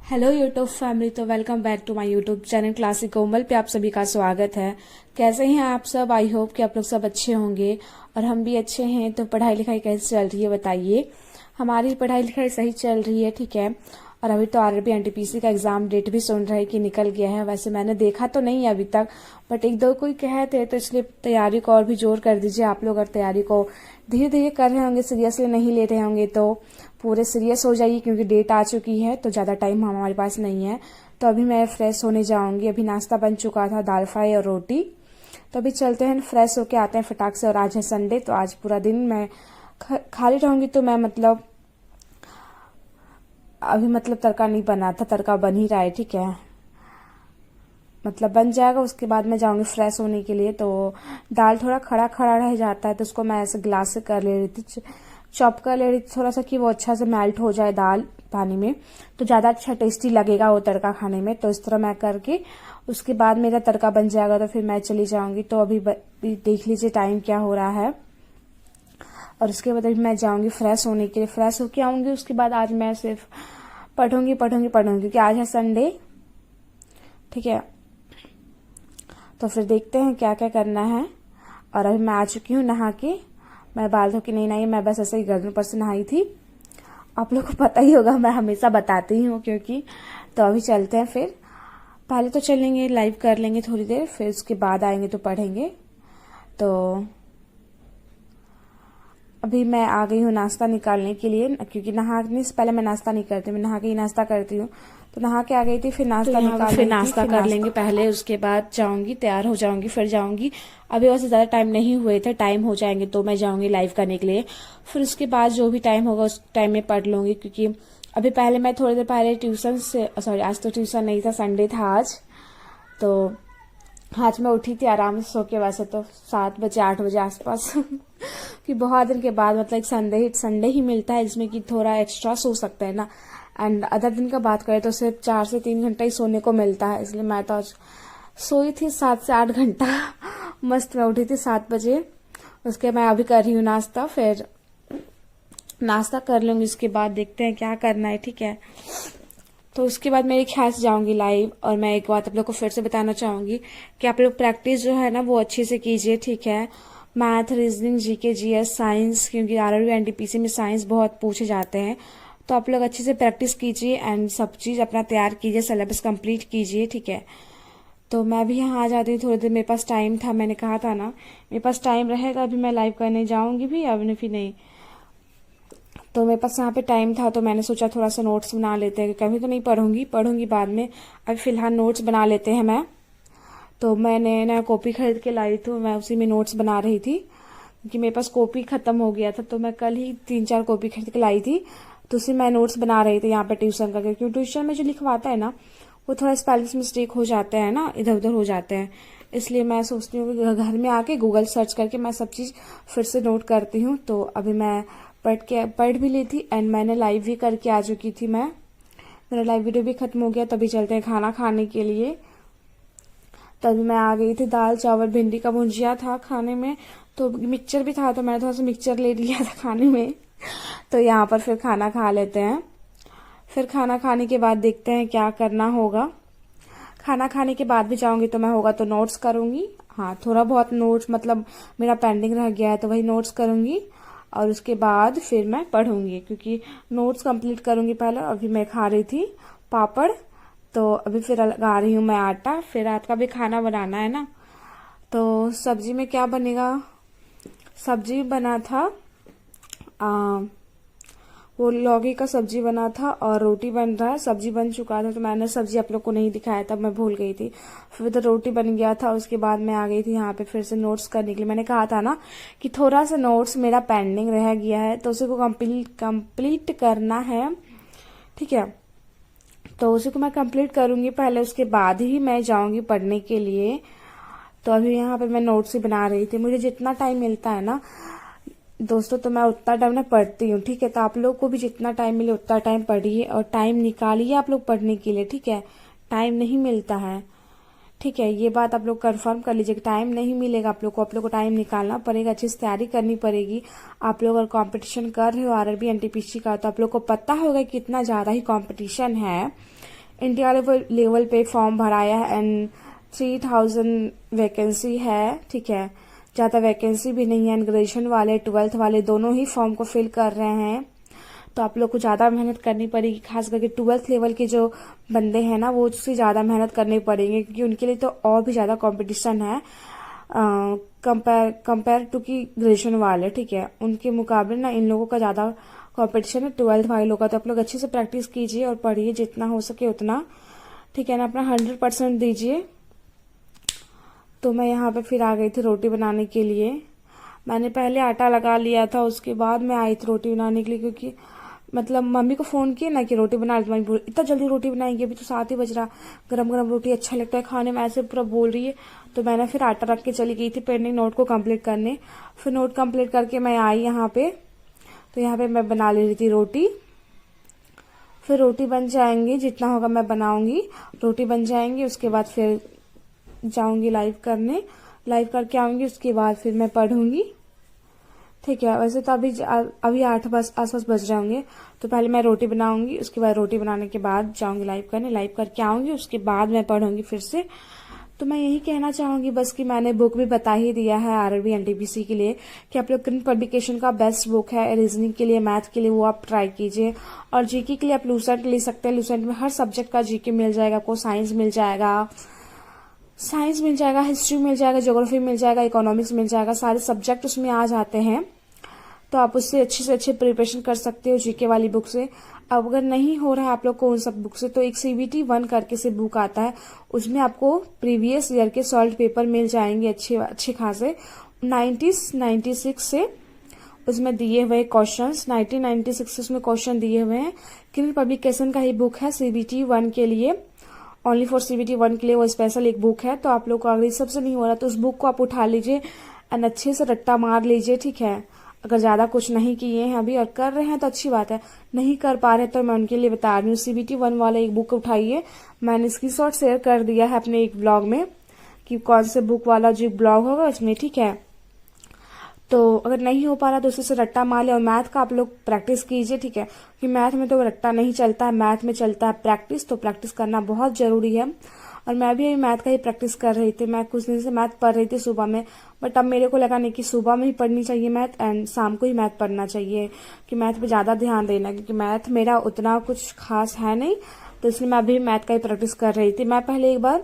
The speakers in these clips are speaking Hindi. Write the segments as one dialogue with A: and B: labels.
A: Hello YouTube family. तो welcome back to my YouTube channel classic Komal पे आप सभी का स्वागत है। कैसे हैं आप सब? आई होप कि आप लोग सब अच्छे होंगे और हम भी अच्छे हैं। तो पढ़ाई लिखाई कैसे चल रही है बताइए। हमारी पढ़ाई लिखाई सही चल रही है, ठीक है। और अभी तो आरआरबी एनटीपीसी का एग्जाम डेट भी सुन रहे कि निकल गया है। वैसे मैंने देखा तो नहीं है अभी तक, बट एक दो कोई कहे थे, तो इसलिए तैयारी को और भी जोर कर दीजिए आप लोग। और तैयारी को धीरे धीरे कर रहे होंगे, सीरियसली नहीं ले रहे होंगे तो पूरे सीरियस हो जाइए, क्योंकि डेट आ चुकी है तो ज़्यादा टाइम हमारे पास नहीं है। तो अभी मैं फ्रेश होने जाऊंगी। अभी नाश्ता बन चुका था, दाल फ्राई और रोटी। तो अभी चलते हैं, फ्रेश होके आते हैं फटाक से। और आज है संडे, तो आज पूरा दिन मैं खाली रहूंगी। तो मैं अभी तड़का नहीं बना था, तड़का बन ही रहा है, ठीक है। बन जाएगा, उसके बाद मैं जाऊंगी फ्रेश होने के लिए। तो दाल थोड़ा खड़ा खड़ा रह जाता है, तो उसको मैं ऐसे ग्लास से कर ले रही थी, चॉप कर ले रही थी थोड़ा सा, कि वो अच्छा से मेल्ट हो जाए दाल पानी में, तो ज़्यादा अच्छा टेस्टी लगेगा वो तड़का खाने में। तो इस तरह मैं करके उसके बाद मेरा तड़का बन जाएगा, तो फिर मैं चली जाऊंगी। तो अभी देख लीजिए टाइम क्या हो रहा है। और उसके बाद अभी मैं जाऊंगी फ्रेश होने के लिए। फ्रेश होके आऊंगी, उसके बाद आज मैं सिर्फ पढ़ूंगी पढ़ूंगी पढ़ूंगी, क्योंकि आज है संडे, ठीक है। तो फिर देखते हैं क्या क्या करना है। और अभी मैं आ चुकी हूँ नहा के। मैं बाल धो के नहीं नहाई, मैं बस ऐसे ही गर्दन पर से नहाई थी। आप लोग को पता ही होगा, मैं हमेशा बताती हूँ क्योंकि। तो अभी चलते हैं, फिर पहले तो चलेंगे लाइव कर लेंगे थोड़ी देर, फिर उसके बाद आएंगे तो पढ़ेंगे। तो अभी मैं आ गई हूँ नाश्ता निकालने के लिए, क्योंकि नहाने से पहले मैं नाश्ता नहीं करती, मैं नहा के ही नाश्ता करती हूँ। तो नहा के आ गई थी, फिर नाश्ता निकाल, फिर नाश्ता कर लेंगे पहले, उसके बाद जाऊंगी, तैयार हो जाऊंगी, फिर जाऊंगी। अभी वैसे ज्यादा टाइम नहीं हुए थे, टाइम हो जाएंगे तो मैं जाऊंगी लाइव करने के लिए। फिर उसके बाद जो भी टाइम होगा उस टाइम में पढ़ लूंगी, क्योंकि अभी पहले मैं थोड़ी देर पहले ट्यूशन से, सॉरी आज तो ट्यूशन नहीं था, संडे था आज। तो आज मैं उठी थी आराम से सो के, वैसे तो 7 बजे 8 बजे आसपास कि बहुत दिन के बाद एक संडे ही मिलता है जिसमें कि थोड़ा एक्स्ट्रा सो सकते हैं ना। एंड अदर दिन का बात करें तो सिर्फ 4 से 3 घंटा ही सोने को मिलता है, इसलिए मैं तो आज सोई थी 7 से 8 घंटा मस्त। मैं उठी थी 7 बजे। उसके मैं अभी कर रही हूँ नाश्ता, फिर नाश्ता कर लूंगी, उसके बाद देखते हैं क्या करना है, ठीक है। तो उसके बाद मेरे ख्याल से जाऊंगी लाइव। और मैं एक बात आप लोग को फिर से बताना चाहूंगी कि आप लोग प्रैक्टिस जो है ना वो अच्छे से कीजिए, ठीक है। Math, reasoning, GK, GS, science, क्योंकि आरआरबी एनटीपीसी में साइंस बहुत पूछे जाते हैं। तो आप लोग अच्छे से प्रैक्टिस कीजिए एंड सब चीज अपना तैयार कीजिए, सिलेबस कंप्लीट कीजिए, ठीक है। तो मैं भी यहाँ आ जाती हूँ थोड़ी देर, मेरे पास टाइम था, मैंने कहा था ना मेरे पास टाइम रहेगा। अभी मैं लाइव करने जाऊंगी भी, अब फिर नहीं। तो मेरे पास यहाँ पे टाइम था, तो मैंने सोचा थोड़ा सा नोट्स बना लेते हैं। कभी तो नहीं पढ़ूंगी बाद में, अभी फिलहाल नोट्स बना लेते हैं। मैं तो मैंने नया कॉपी खरीद के लाई थी, मैं उसी में नोट्स बना रही थी, क्योंकि मेरे पास कॉपी खत्म हो गया था। तो मैं कल ही 3-4 कॉपी खरीद के लाई थी, तो उसी मैं नोट्स बना रही थी यहाँ पे ट्यूशन का। क्योंकि ट्यूशन में जो लिखवाता है ना वो थोड़ा स्पेलिंग मिस्टेक हो जाते हैं ना, इधर उधर हो जाते हैं। इसलिए मैं सोचती हूँ कि घर में आके गूगल सर्च करके मैं सब चीज फिर से नोट करती हूँ। तो अभी मैं पढ़ भी ली थी एंड मैंने लाइव भी करके आ चुकी थी। मेरा लाइव वीडियो भी खत्म हो गया। तभी चलते हैं खाना खाने के लिए। तभी मैं आ गई थी, दाल चावल भिंडी का भुजिया था खाने में, तो मिक्सचर भी था, तो मैंने थोड़ा सा मिक्सचर ले लिया था खाने में। तो यहाँ पर फिर खाना खा लेते हैं। फिर खाना खाने के बाद देखते हैं क्या करना होगा। खाना खाने के बाद भी जाऊंगी तो मैं होगा तो नोट्स करूंगी। हाँ, थोड़ा बहुत नोट्स मेरा पेंडिंग रह गया है, तो वही नोट्स करूंगी। और उसके बाद फिर मैं पढ़ूंगी, क्योंकि नोट्स कंप्लीट करूंगी पहले। अभी मैं खा रही थी पापड़, तो अभी फिर लगा रही हूँ मैं आटा। फिर रात का भी खाना बनाना है ना। तो सब्जी में क्या बनेगा? सब्जी बना था वो लौकी का सब्जी बना था, और रोटी बन रहा है। सब्जी बन चुका था, तो मैंने सब्जी आप लोग को नहीं दिखाया था, मैं भूल गई थी। फिर तो रोटी बन गया था। उसके बाद मैं आ गई थी यहाँ पे फिर से नोट्स करने के लिए। मैंने कहा था ना कि थोड़ा सा नोट्स मेरा पेंडिंग रह गया है, तो उसी को कंप्लीट करना है, ठीक है। तो उसी को मैं कंप्लीट करूंगी पहले, उसके बाद ही मैं जाऊंगी पढ़ने के लिए। तो अभी यहाँ पे मैं नोट्स ही बना रही थी। मुझे जितना टाइम मिलता है ना दोस्तों, तो मैं उतना टाइम ना पढ़ती हूँ, ठीक है। तो आप लोग को भी जितना टाइम मिले उतना टाइम पढ़िए और टाइम निकालिए आप लोग पढ़ने के लिए, ठीक है। टाइम नहीं मिलता है, ठीक है। ये बात आप लोग कंफर्म कर लीजिए, टाइम नहीं मिलेगा आप लोग को टाइम निकालना पड़ेगा, अच्छी से तैयारी करनी पड़ेगी। आप लोग अगर कंपटीशन कर रहे हो आरआरबी एनटीपीसी का, तो आप लोग को पता होगा कितना ज्यादा ही कंपटीशन है, इंडिया लेवल पे फॉर्म भराया है एंड 3000 वैकेंसी है, ठीक है। ज़्यादा वैकेंसी भी नहीं है एंड ग्रेजुएशन वाले 12th वाले दोनों ही फॉर्म को फिल कर रहे हैं। तो आप लोग को ज़्यादा मेहनत करनी पड़ेगी, खास करके 12th लेवल के जो बंदे हैं ना वो उससे ज़्यादा मेहनत करनी पड़ेगी, क्योंकि उनके लिए तो और भी ज़्यादा कंपटीशन है कंपेयर टू की ग्रेजुएशन वाले, ठीक है। उनके मुकाबले ना इन लोगों का ज़्यादा कंपटीशन है 12th वाले लोगों का। तो आप लोग अच्छे से प्रैक्टिस कीजिए और पढ़िए जितना हो सके उतना, ठीक है ना। अपना 100% दीजिए। तो मैं यहाँ पे फिर आ गई थी रोटी बनाने के लिए। मैंने पहले आटा लगा लिया था, उसके बाद मैं आई थी रोटी बनाने के लिए, क्योंकि मतलब मम्मी को फोन किया ना कि रोटी बना ली। मम्मी इतना जल्दी रोटी बनाएंगे, अभी तो 7 ही बज रहा, गरम गरम रोटी अच्छा लगता है खाने में, ऐसे पूरा बोल रही है। तो मैंने फिर आटा रख के चली गई थी पेंडिंग नोट को कंप्लीट करने। फिर नोट कंप्लीट करके मैं आई यहाँ पे। तो यहाँ पे मैं बना ले रही थी रोटी। फिर रोटी बन जाएंगी, जितना होगा मैं बनाऊंगी, रोटी बन जाएंगी, उसके बाद फिर जाऊंगी लाइव करने, लाइव करके आऊंगी, उसके बाद फिर मैं पढ़ूंगी, ठीक है। वैसे तो अभी 8 आसपास बज रहे होंगे। तो पहले मैं रोटी बनाऊंगी, उसके बाद रोटी बनाने के बाद जाऊंगी लाइव करने, लाइव करके आऊंगी, उसके बाद मैं पढ़ूंगी फिर से। तो मैं यही कहना चाहूंगी बस कि मैंने बुक भी बता ही दिया है आरआरबी एनटीपीसी के लिए कि आप लोग प्रिंट पब्लिकेशन का बेस्ट बुक है रीजनिंग के लिए, मैथ के लिए, वो आप ट्राई कीजिए। और जीके के लिए आप लूसेंट ले सकते हैं। लूसेंट में हर सब्जेक्ट का जीके मिल जाएगा आपको, साइंस मिल जाएगा, हिस्ट्री मिल जाएगा, ज्योग्राफी मिल जाएगा, इकोनॉमिक्स मिल जाएगा, सारे सब्जेक्ट उसमें आ जाते हैं। तो आप उससे अच्छे से अच्छे प्रिपरेशन कर सकते हो जीके वाली बुक से। अब अगर नहीं हो रहा है आप लोग को उन सब बुक से, तो एक CBT 1 करके से बुक आता है, उसमें आपको प्रीवियस ईयर के सॉल्व पेपर मिल जाएंगे अच्छे खासे 96 से। उसमें दिए हुए क्वेश्चंस 1996 से उसमें क्वेश्चन दिए हुए हैं। प्रिंट पब्लिकेशन का ही बुक है CBT 1 के लिए, ओनली फॉर CBT 1 के लिए वो स्पेशल एक बुक है। तो आप लोग को अगर इस सबसे नहीं हो रहा तो उस बुक को आप उठा लीजिए एंड अच्छे से रट्टा मार लीजिए, ठीक है। अगर ज्यादा कुछ नहीं किए हैं अभी और कर रहे हैं तो अच्छी बात है, नहीं कर पा रहे तो मैं उनके लिए बता रही हूँ। CBT 1 वाला एक बुक उठाइए, मैंने स्क्रीनशॉट शेयर कर दिया है अपने एक ब्लॉग में कि कौन से बुक वाला जो ब्लॉग होगा उसमें, ठीक है। तो अगर नहीं हो पा रहा तो उसी से रट्टा मार ले। और मैथ का आप लोग प्रैक्टिस कीजिए, ठीक है, कि मैथ में तो रट्टा नहीं चलता है, मैथ में चलता है प्रैक्टिस। तो प्रैक्टिस करना बहुत जरूरी है। और मैं भी मैथ का ही प्रैक्टिस कर रही थी। मैं कुछ दिन से मैथ पढ़ रही थी सुबह में, बट अब मेरे को लगा नहीं कि सुबह में ही पढ़नी चाहिए मैथ एंड शाम को ही मैथ पढ़ना चाहिए, कि मैथ पे ज्यादा ध्यान देना, क्योंकि मैथ मेरा उतना कुछ खास है नहीं। तो इसलिए मैं अभी मैथ का ही प्रैक्टिस कर रही थी। मैं पहले एक बार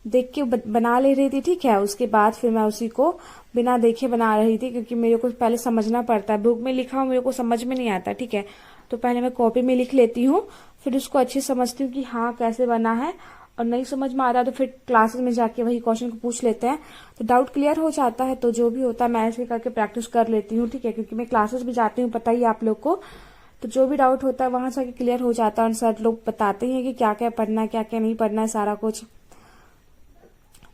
A: देख के बना ले रही थी, ठीक है, उसके बाद फिर मैं उसी को बिना देखे बना रही थी, क्योंकि मेरे को पहले समझना पड़ता है। बुक में लिखा हो मेरे को समझ में नहीं आता, ठीक है। तो पहले मैं कॉपी में लिख लेती हूँ, फिर उसको अच्छे समझती हूँ कि हाँ कैसे बना है। और नहीं समझ में आता तो फिर क्लासेस में जाके वही क्वेश्चन को पूछ लेते हैं, तो डाउट क्लियर हो जाता है। तो जो भी होता है मैं ऐसे करके प्रैक्टिस कर लेती हूँ, ठीक है, क्योंकि मैं क्लासेस भी जाती हूँ, पता ही आप लोग को। तो जो भी डाउट होता है वहां से क्लियर हो जाता है और सर लोग बताते हैं कि क्या क्या पढ़ना है, क्या क्या नहीं पढ़ना है, सारा कुछ।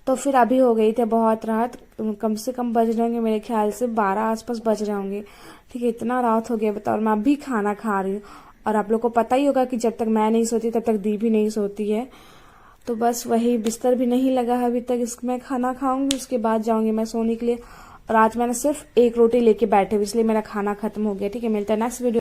A: तो फिर अभी हो गई थे बहुत रात, कम से कम बज रहे होंगे मेरे ख्याल से 12 आसपास बज रहे होंगे, ठीक है। इतना रात हो गया बताओ, और मैं अभी खाना खा रही हूँ। और आप लोग को पता ही होगा कि जब तक मैं नहीं सोती तब तक दी भी नहीं सोती है। तो बस वही, बिस्तर भी नहीं लगा है अभी तक। इसमें खाना खाऊंगी, उसके बाद जाऊंगी मैं सोने के लिए। और आज मैंने सिर्फ एक रोटी लेके बैठे हुई, इसलिए मेरा खाना खत्म हो गया, ठीक है। मिलता है नेक्स्ट वीडियो।